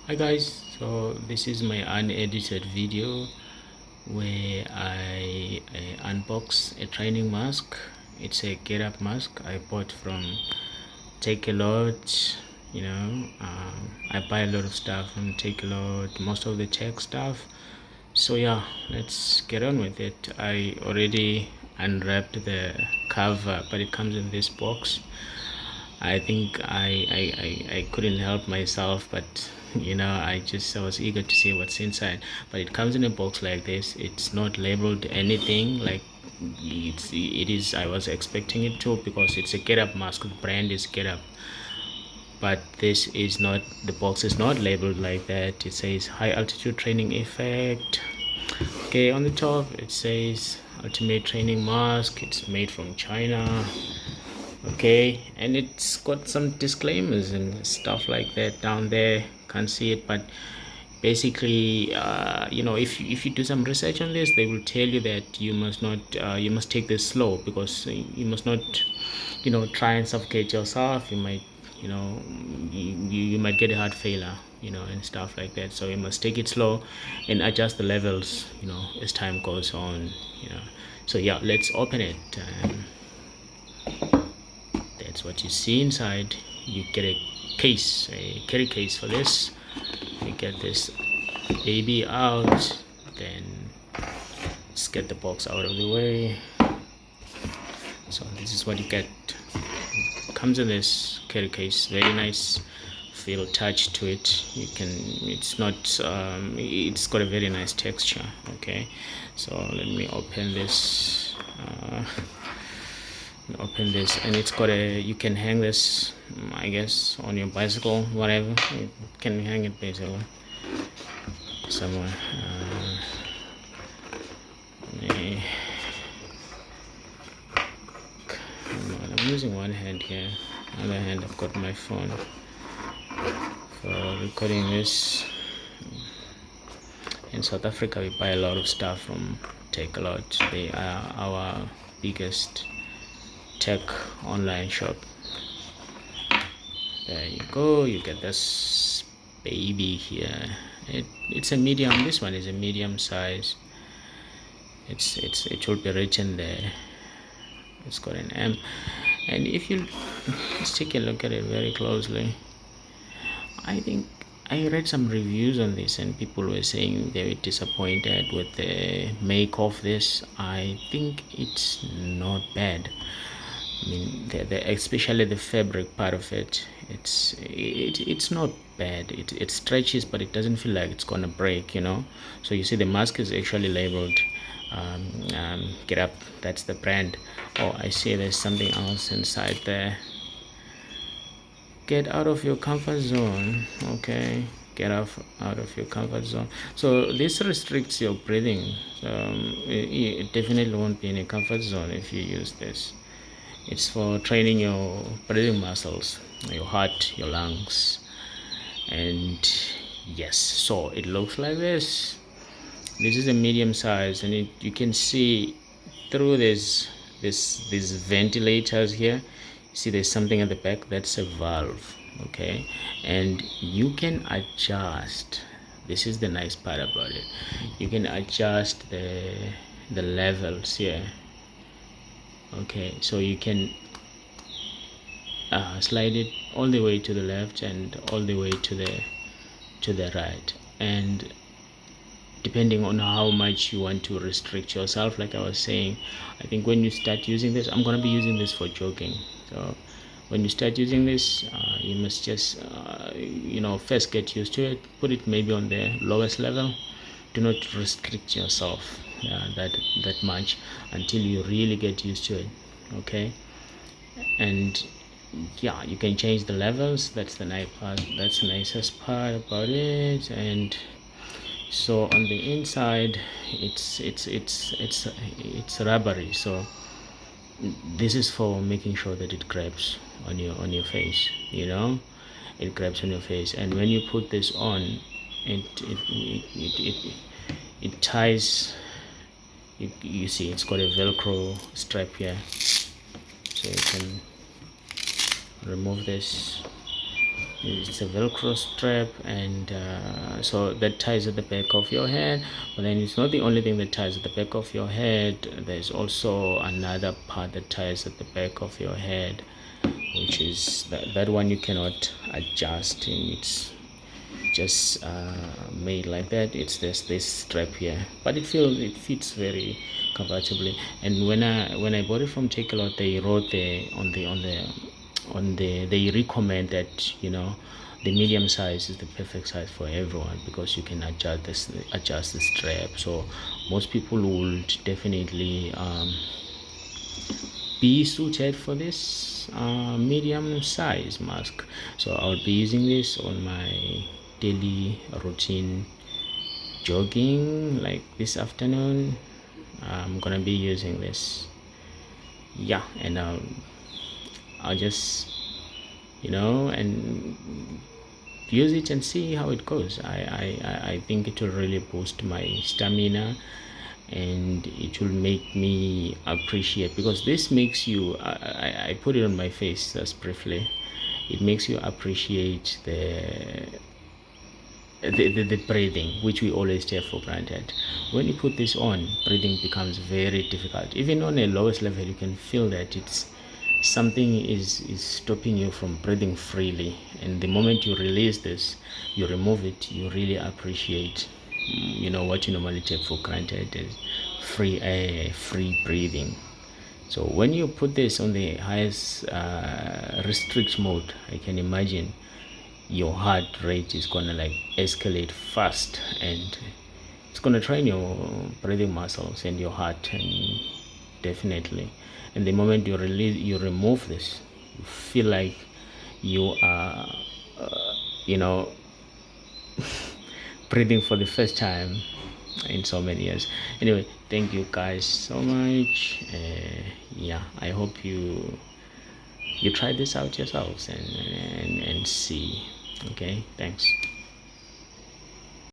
Hi guys, so this is my unedited video where I unbox a training mask. It's a GetUp mask I bought from Take a Lot. I buy a lot of stuff from Take a Lot, most of the tech stuff. So yeah, let's get on with it. I already unwrapped the cover, but it comes in this box. I think I couldn't help myself, but I was eager to see what's inside. But it comes in a box like this. It's not labeled anything like it is. I was expecting it to, because it's a GetUp mask. The brand is GetUp, but this is not. The box is not labeled like that. It says high altitude training effect. Okay, on the top it says ultimate training mask. It's made from China. Okay, and it's got some disclaimers and stuff like that down there. Can't see it, but basically if you do some research on this, they will tell you that you must not you must take this slow, because you must not try and suffocate yourself. You might you might get a heart failure, and stuff like that. So you must take it slow and adjust the levels as time goes on. So yeah, let's open it. That's what you see inside. You get a case, a carry case for this. You get this baby out, then let's get the box out of the way. So this is what you get. It comes in this carry case. Very nice feel touch to it. It's not it's got a very nice texture. Okay, so let me open this. And it's got you can hang this, I guess, on your bicycle, whatever. You can hang it basically somewhere. I'm using one hand here, other hand I've got my phone for recording this. In South Africa we buy a lot of stuff from Take a Lot. They are our biggest tech online shop. There you go. You get this baby here. It's a medium. This one is a medium size. It should be written there. It's got an M. And if you let's take a look at it very closely, I think I read some reviews on this and people were saying they were disappointed with the make of this. I think it's not bad. I mean, especially the fabric part of it, it's not bad. It stretches, but it doesn't feel like it's gonna break. So you see, the mask is actually labeled GetUp. That's the brand. Oh, I see. There's something else inside there. Get out of your comfort zone. Okay, get out of your comfort zone. So this restricts your breathing. It definitely won't be in a comfort zone if you use this. It's for training your breathing muscles, your heart, your lungs. And yes, so it looks like this. This is a medium size, and you can see through these ventilators here. See, there's something at the back. That's a valve. Okay, and you can adjust. This is the nice part about it. You can adjust the levels here. Okay, so you can slide it all the way to the left and all the way to the right, and depending on how much you want to restrict yourself, like I was saying, I think when you start using this, I'm going to be using this for jogging. So when you start using this, you must just first get used to it. Put it maybe on the lowest level. Do not restrict yourself that much until you really get used to it. Okay, and yeah, you can change the levels. That's the nice part. That's the nicest part about it. And so on the inside, it's rubbery. So this is for making sure that it grabs on your face. It grabs on your face, and when you put this on, it ties. You see, it's got a Velcro strap here, so you can remove this It's a velcro strap, and so that ties at the back of your head. But then it's not the only thing that ties at the back of your head. There's also another part that ties at the back of your head, which is that one you cannot adjust, and it's just made like that. It's this strap here, but it fits very comfortably. And when I bought it from Take A Lot, they wrote there on the they recommend that, the medium size is the perfect size for everyone, because you can adjust the strap. So most people would definitely be suited for this medium size mask. So I'll be using this on my daily routine jogging, like this afternoon. I'm gonna be using this, yeah. And I'll just and use it and see how it goes. I think it will really boost my stamina, and it will make me appreciate, because this makes you I put it on my face just briefly. It makes you appreciate the breathing, which we always take for granted. When you put this on, breathing becomes very difficult. Even on a lowest level, you can feel that it's something is stopping you from breathing freely. And the moment you release this, you remove it, you really appreciate what you normally take for granted is free air, free breathing. So when you put this on the highest restrict mode, I can imagine your heart rate is gonna like escalate fast, and it's gonna train your breathing muscles and your heart, and definitely. And the moment you remove this, you feel like you are you know breathing for the first time in so many years. Anyway, thank you guys so much. Yeah, I hope you try this out yourselves and see. Okay, thanks.